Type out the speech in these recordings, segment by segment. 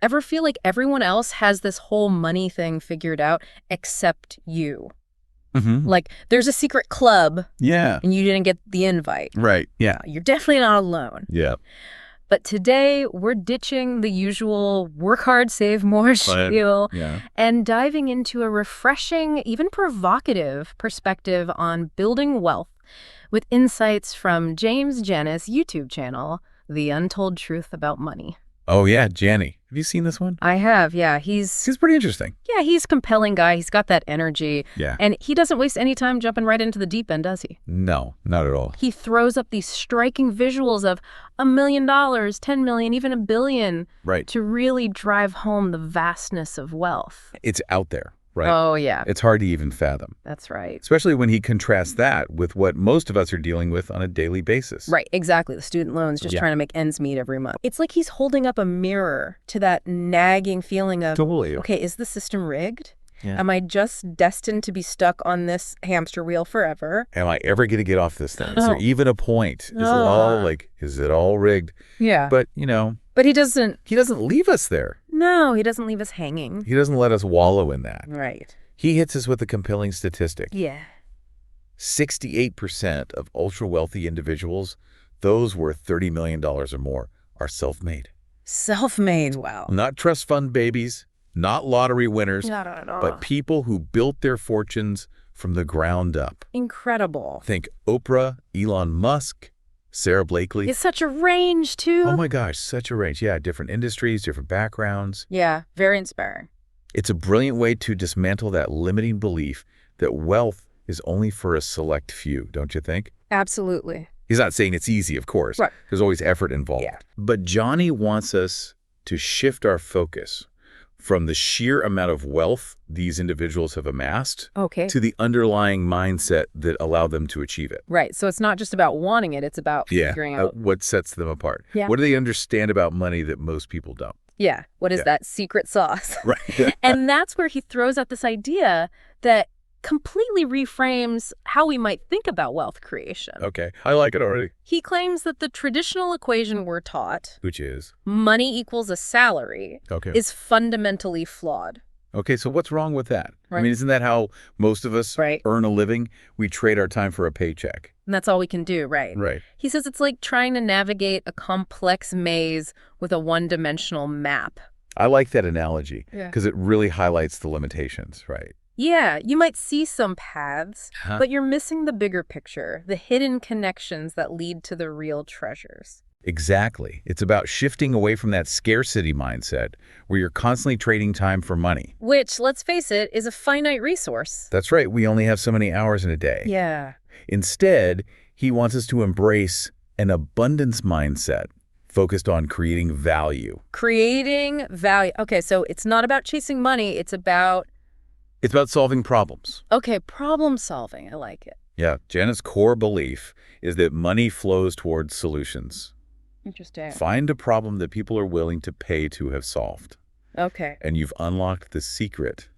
Ever feel like everyone else has this whole money thing figured out except you? Like, there's a secret club. Yeah. And you didn't get the invite. Right. Yeah. You're definitely not alone. Yeah. But today, we're ditching the usual work hard, save more spiel and diving into a refreshing, even provocative perspective on building wealth with insights from James Janus' YouTube channel, The Untold Truth About Money. Oh, yeah, Janny. Have you seen this one? I have, yeah. He's pretty interesting. Yeah, he's a compelling guy. He's got that energy. Yeah. And he doesn't waste any time jumping right into the deep end, does he? No, not at all. He throws up these striking visuals of $1 million, 10 million, even $1 billion. Right. To really drive home the vastness of wealth. It's out there, right? Oh, yeah. It's hard to even fathom. That's right. Especially when he contrasts that with what most of us are dealing with on a daily basis. Right, exactly. The student loans just trying to make ends meet every month. It's like he's holding up a mirror to that nagging feeling of, okay, is the system rigged? Yeah. Am I just destined to be stuck on this hamster wheel forever? Am I ever going to get off this thing? Is there even a point? Is it all rigged? Yeah. But, you know. But he doesn't leave us there. No, he doesn't leave us hanging. He doesn't let us wallow in that. Right. He hits us with a compelling statistic. Yeah. 68% of ultra-wealthy individuals, those worth $30 million or more, are self-made. Self-made, wow. Not trust fund babies, not lottery winners, Not at all. but people who built their fortunes from the ground up. Incredible. Think Oprah, Elon Musk, Sarah Blakely. It's such a range, too. Oh my gosh, such a range. Yeah, different industries, different backgrounds. Yeah, very inspiring. It's a brilliant way to dismantle that limiting belief that wealth is only for a select few, don't you think? Absolutely. He's not saying it's easy, of course. Right. There's always effort involved. Yeah. But Johnny wants us to shift our focus from the sheer amount of wealth these individuals have amassed to the underlying mindset that allowed them to achieve it. Right. So it's not just about wanting it, it's about figuring out what sets them apart. Yeah. What do they understand about money that most people don't? Yeah. What is that secret sauce? Right. And that's where he throws out this idea that completely reframes how we might think about wealth creation. Okay. I like it already. He claims that the traditional equation we're taught, which is money equals a salary, is fundamentally flawed. Okay, so what's wrong with that? Right. I mean, isn't that how most of us earn a living? We trade our time for a paycheck. And that's all we can do, right? Right. He says it's like trying to navigate a complex maze with a one-dimensional map. I like that analogy because it really highlights the limitations, right? Yeah, you might see some paths, but you're missing the bigger picture, the hidden connections that lead to the real treasures. Exactly. It's about shifting away from that scarcity mindset where you're constantly trading time for money. Which, let's face it, is a finite resource. That's right. We only have so many hours in a day. Yeah. Instead, he wants us to embrace an abundance mindset focused on creating value. Creating value. Okay, so it's not about chasing money. It's about solving problems. Okay, problem solving. I like it. Yeah. Janet's core belief is that money flows towards solutions. Interesting. Find a problem that people are willing to pay to have solved. Okay. And you've unlocked the secret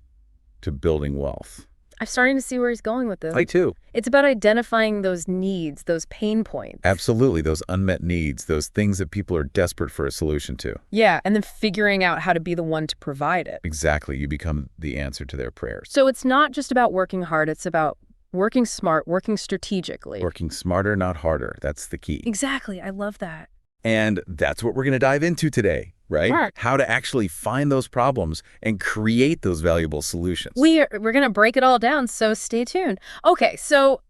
to building wealth. I'm starting to see where he's going with this. I too. It's about identifying those needs, those pain points. Absolutely. Those unmet needs, those things that people are desperate for a solution to. Yeah, and then figuring out how to be the one to provide it. Exactly. You become the answer to their prayers. So it's not just about working hard. It's about working smart, working strategically. Working smarter, not harder. That's the key. Exactly. I love that. And that's what we're going to dive into today, right? Right. How to actually find those problems and create those valuable solutions. We're going to break it all down, so stay tuned. Okay, so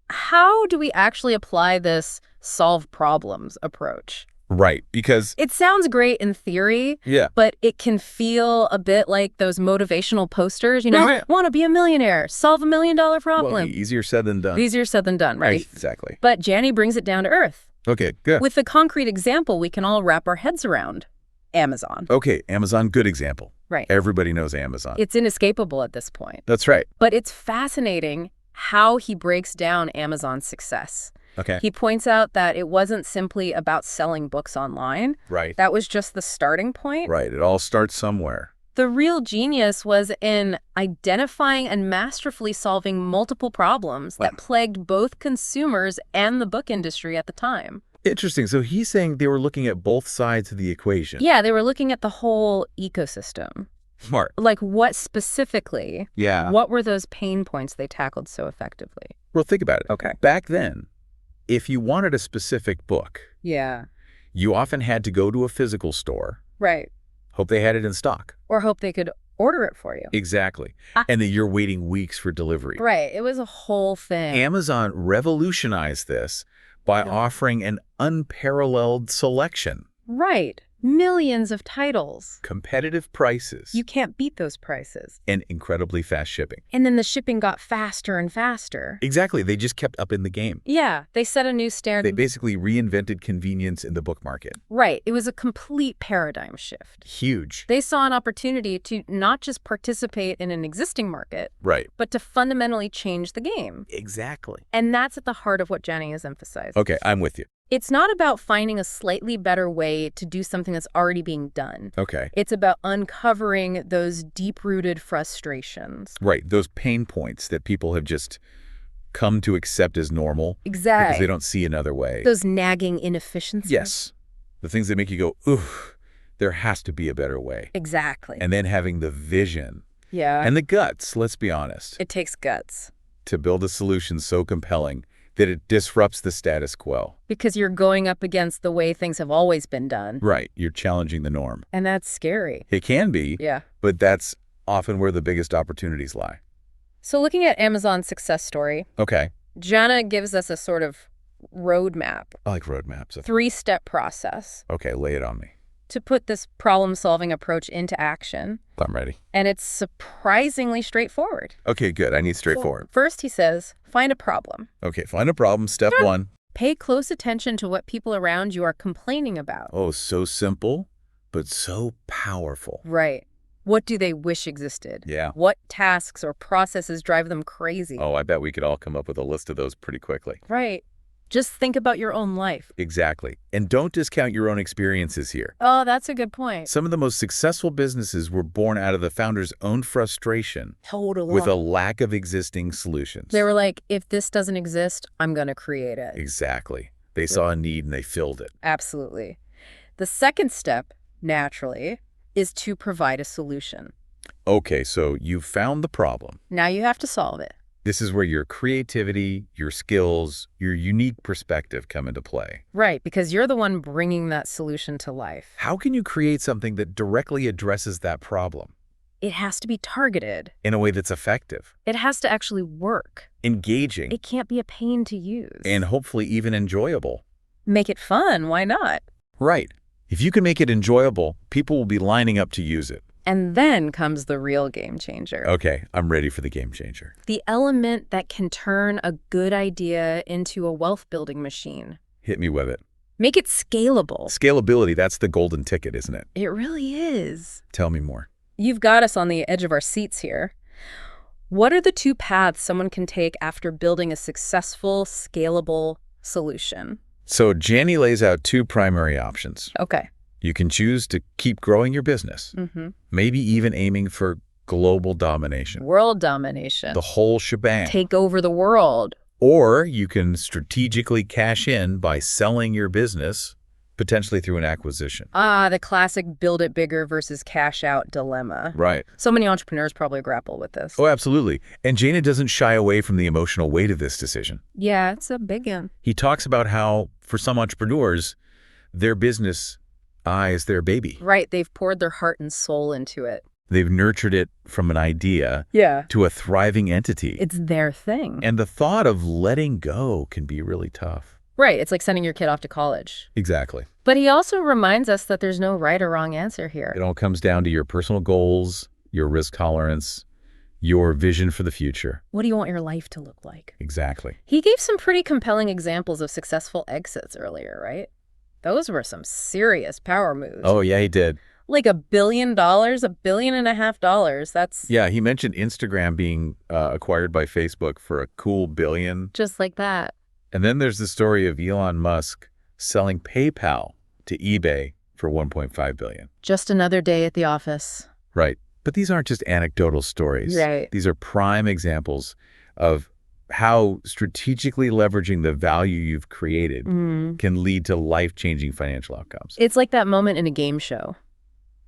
how do we actually apply this solve problems approach? Right, because it sounds great in theory, but it can feel a bit like those motivational posters, want to be a millionaire, solve $1 million problem. Well, easier said than done. Easier said than done, right? Exactly. But Janny brings it down to earth. Okay, good. With a concrete example we can all wrap our heads around. Amazon. Okay, Amazon, good example. Right. Everybody knows Amazon. It's inescapable at this point. That's right. But it's fascinating how he breaks down Amazon's success. Okay. He points out that it wasn't simply about selling books online. Right. That was just the starting point. Right. It all starts somewhere. The real genius was in identifying and masterfully solving multiple problems that plagued both consumers and the book industry at the time. Interesting. So he's saying they were looking at both sides of the equation. Yeah, they were looking at the whole ecosystem. Smart. Like what specifically? Yeah. What were those pain points they tackled so effectively? Well, think about it. Okay. Back then, if you wanted a specific book, yeah, you often had to go to a physical store. Right. Hope they had it in stock. Or hope they could order it for you. Exactly. And that you're waiting weeks for delivery. Right. It was a whole thing. Amazon revolutionized this by offering an unparalleled selection. Right. Millions of titles. Competitive prices. You can't beat those prices. And incredibly fast shipping. And then the shipping got faster and faster. Exactly. They just kept up in the game. Yeah. They set a new standard. They basically reinvented convenience in the book market. Right. It was a complete paradigm shift. Huge. They saw an opportunity to not just participate in an existing market, Right. but to fundamentally change the game. Exactly. And that's at the heart of what Jenny has emphasized. Okay, I'm with you. It's not about finding a slightly better way to do something that's already being done. Okay. It's about uncovering those deep-rooted frustrations. Right, those pain points that people have just come to accept as normal. Exactly. Because they don't see another way. Those nagging inefficiencies. Yes. The things that make you go, ooh, there has to be a better way. Exactly. And then having the vision. Yeah. And the guts, let's be honest. It takes guts. To build a solution so compelling that it disrupts the status quo. Because you're going up against the way things have always been done. Right. You're challenging the norm. And that's scary. It can be. Yeah. But that's often where the biggest opportunities lie. So looking at Amazon's success story, Okay. Jana gives us a sort of roadmap. I like roadmaps. 3-step process. Okay, lay it on me. To put this problem-solving approach into action. I'm ready. And it's surprisingly straightforward. Okay, good. I need straightforward. First, he says, find a problem. Okay, find a problem. Step 1. Pay close attention to what people around you are complaining about. Oh, so simple, but so powerful. Right. What do they wish existed? Yeah. What tasks or processes drive them crazy? Oh, I bet we could all come up with a list of those pretty quickly. Right. Just think about your own life. Exactly. And don't discount your own experiences here. Oh, that's a good point. Some of the most successful businesses were born out of the founder's own frustration. Totally. With a lack of existing solutions. They were like, if this doesn't exist, I'm going to create it. Exactly. They saw a need and they filled it. Absolutely. The second step, naturally, is to provide a solution. Okay, so you found the problem. Now you have to solve it. This is where your creativity, your skills, your unique perspective come into play. Right, because you're the one bringing that solution to life. How can you create something that directly addresses that problem? It has to be targeted. In a way that's effective. It has to actually work. Engaging. It can't be a pain to use. And hopefully even enjoyable. Make it fun, why not? Right. If you can make it enjoyable, people will be lining up to use it. And then comes the real game changer. Okay, I'm ready for the game changer. The element that can turn a good idea into a wealth-building machine. Hit me with it. Make it scalable. Scalability, that's the golden ticket, isn't it? It really is. Tell me more. You've got us on the edge of our seats here. What are the 2 paths someone can take after building a successful, scalable solution? So Jenny lays out 2 primary options. Okay. You can choose to keep growing your business, maybe even aiming for global domination. World domination. The whole shebang. Take over the world. Or you can strategically cash in by selling your business, potentially through an acquisition. Ah, the classic build it bigger versus cash out dilemma. Right. So many entrepreneurs probably grapple with this. Oh, absolutely. And Jana doesn't shy away from the emotional weight of this decision. Yeah, it's a big one. He talks about how, for some entrepreneurs, their business is their baby. Right. They've poured their heart and soul into it. They've nurtured it from an idea to a thriving entity. It's their thing. And the thought of letting go can be really tough. Right. It's like sending your kid off to college. Exactly. But he also reminds us that there's no right or wrong answer here. It all comes down to your personal goals, your risk tolerance, your vision for the future. What do you want your life to look like? Exactly. He gave some pretty compelling examples of successful exits earlier, right? Those were some serious power moves. Oh, yeah, he did. Like $1 billion, $1.5 billion. That's... Yeah, he mentioned Instagram being acquired by Facebook for a cool $1 billion. Just like that. And then there's the story of Elon Musk selling PayPal to eBay for $1.5 billion. Just another day at the office. Right. But these aren't just anecdotal stories. Right. These are prime examples of how strategically leveraging the value you've created can lead to life-changing financial outcomes. It's like that moment in a game show.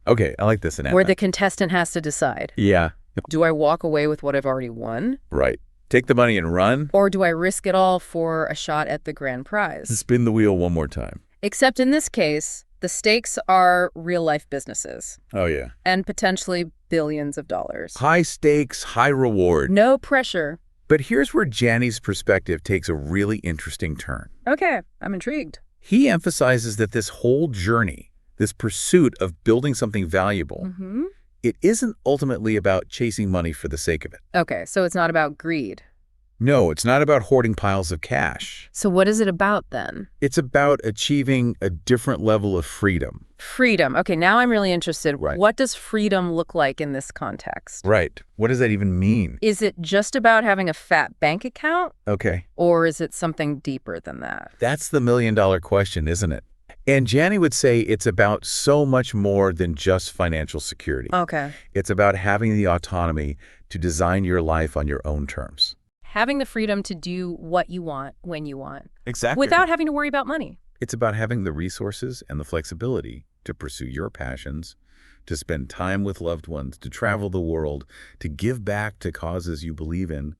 Okay, I like this analogy. Where the contestant has to decide. Yeah. Do I walk away with what I've already won? Right. Take the money and run? Or do I risk it all for a shot at the grand prize? Spin the wheel one more time. Except in this case, the stakes are real-life businesses. Oh, yeah. And potentially billions of dollars. High stakes, high reward. No pressure. But here's where Jani's perspective takes a really interesting turn. Okay, I'm intrigued. He emphasizes that this whole journey, this pursuit of building something valuable, it isn't ultimately about chasing money for the sake of it. Okay, so it's not about greed. No, it's not about hoarding piles of cash. So what is it about then? It's about achieving a different level of freedom. Freedom. Okay, now I'm really interested. Right. What does freedom look like in this context? Right. What does that even mean? Is it just about having a fat bank account? Okay. Or is it something deeper than that? That's the million-dollar question, isn't it? And Jani would say it's about so much more than just financial security. Okay. It's about having the autonomy to design your life on your own terms. Having the freedom to do what you want when you want. Exactly. Without having to worry about money. It's about having the resources and the flexibility to pursue your passions, to spend time with loved ones, to travel the world, to give back to causes you believe in,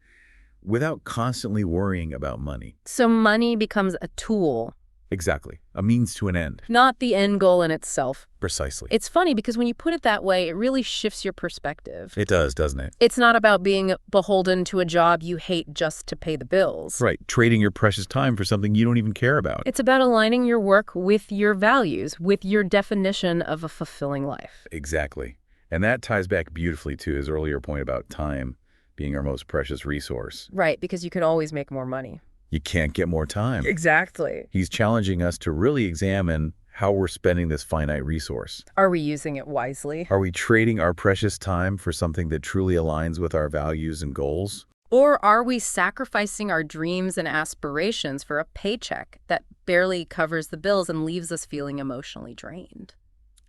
without constantly worrying about money. So money becomes a tool. Exactly. A means to an end. Not the end goal in itself. Precisely. It's funny because when you put it that way, it really shifts your perspective. It does, doesn't it? It's not about being beholden to a job you hate just to pay the bills. Right. Trading your precious time for something you don't even care about. It's about aligning your work with your values, with your definition of a fulfilling life. Exactly. And that ties back beautifully to his earlier point about time being our most precious resource. Right, because you can always make more money. You can't get more time. Exactly. He's challenging us to really examine how we're spending this finite resource. Are we using it wisely? Are we trading our precious time for something that truly aligns with our values and goals? Or are we sacrificing our dreams and aspirations for a paycheck that barely covers the bills and leaves us feeling emotionally drained?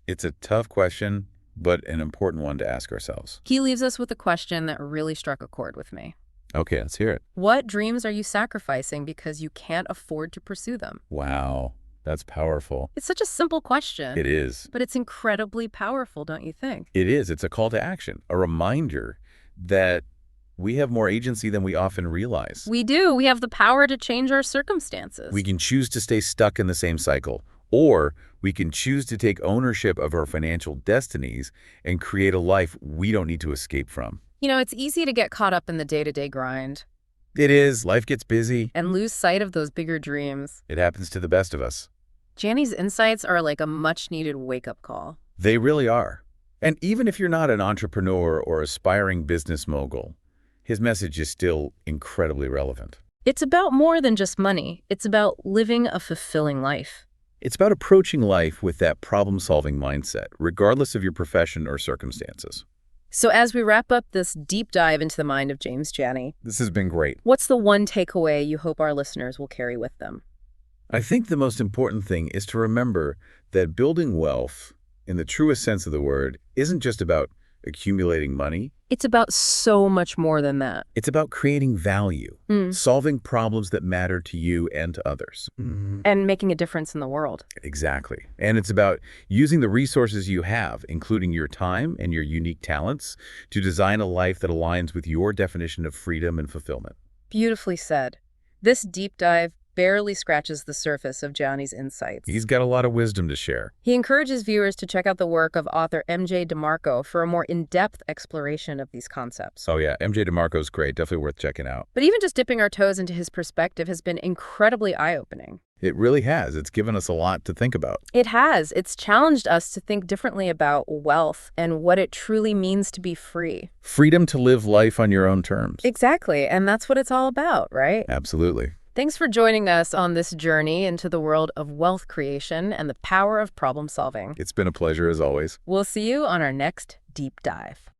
It's a tough question, but an important one to ask ourselves. He leaves us with a question that really struck a chord with me. Okay, let's hear it. What dreams are you sacrificing because you can't afford to pursue them? Wow, that's powerful. It's such a simple question. It is. But it's incredibly powerful, don't you think? It is. It's a call to action, a reminder that we have more agency than we often realize. We do. We have the power to change our circumstances. We can choose to stay stuck in the same cycle, or we can choose to take ownership of our financial destinies and create a life we don't need to escape from. You know, it's easy to get caught up in the day-to-day grind. It is. Life gets busy. And lose sight of those bigger dreams. It happens to the best of us. Jani's insights are like a much-needed wake-up call. They really are. And even if you're not an entrepreneur or aspiring business mogul, his message is still incredibly relevant. It's about more than just money. It's about living a fulfilling life. It's about approaching life with that problem-solving mindset, regardless of your profession or circumstances. So as we wrap up this deep dive into the mind of James Jani, this has been great. What's the one takeaway you hope our listeners will carry with them? I think the most important thing is to remember that building wealth, in the truest sense of the word, isn't just about accumulating money. It's about so much more than that. It's about creating value, solving problems that matter to you and to others. And making a difference in the world. Exactly. And it's about using the resources you have, including your time and your unique talents, to design a life that aligns with your definition of freedom and fulfillment. Beautifully said. This deep dive barely scratches the surface of Jani's insights. He's got a lot of wisdom to share. He encourages viewers to check out the work of author MJ Demarco for a more in-depth exploration of these concepts. Oh yeah, MJ Demarco's great. Definitely worth checking out. But even just dipping our toes into his perspective has been incredibly eye-opening. It really has. It's given us a lot to think about. It has. It's challenged us to think differently about wealth and what it truly means to be free. Freedom to live life on your own terms. Exactly. And that's what it's all about, right? Absolutely. Thanks for joining us on this journey into the world of wealth creation and the power of problem solving. It's been a pleasure as always. We'll see you on our next deep dive.